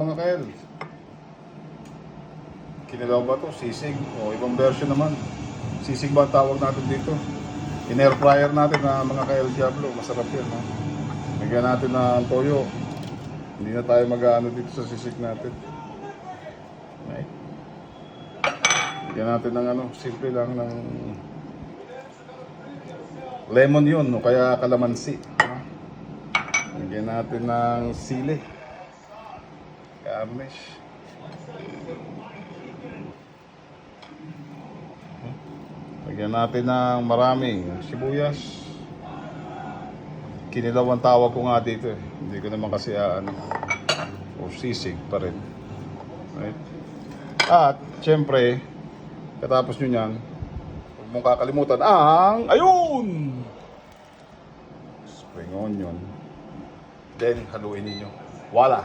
Mga kael, kinilaw ba to? Sisig o ibang version naman. Sisig ba ang tawag natin dito? In-air fryer natin na mga kael Diablo. Masarap yan, no? Lagyan natin ng toyo. Hindi na tayo mag-ano dito sa sisig natin. Okay. Lagyan natin ng ano, simple lang ng lemon yun, no? Kaya kalamansi. No? Lagyan natin ng sili. Garnish. Lagyan natin ng maraming sibuyas. Kinilaw ang tawag ko nga dito eh. Hindi ko naman kasi ano, o sisig pa rin. Right? At, syempre, katapos nyo yan, huwag mong kakalimutan ang, ayun! Spring onion. Then, haluin ninyo. Voila!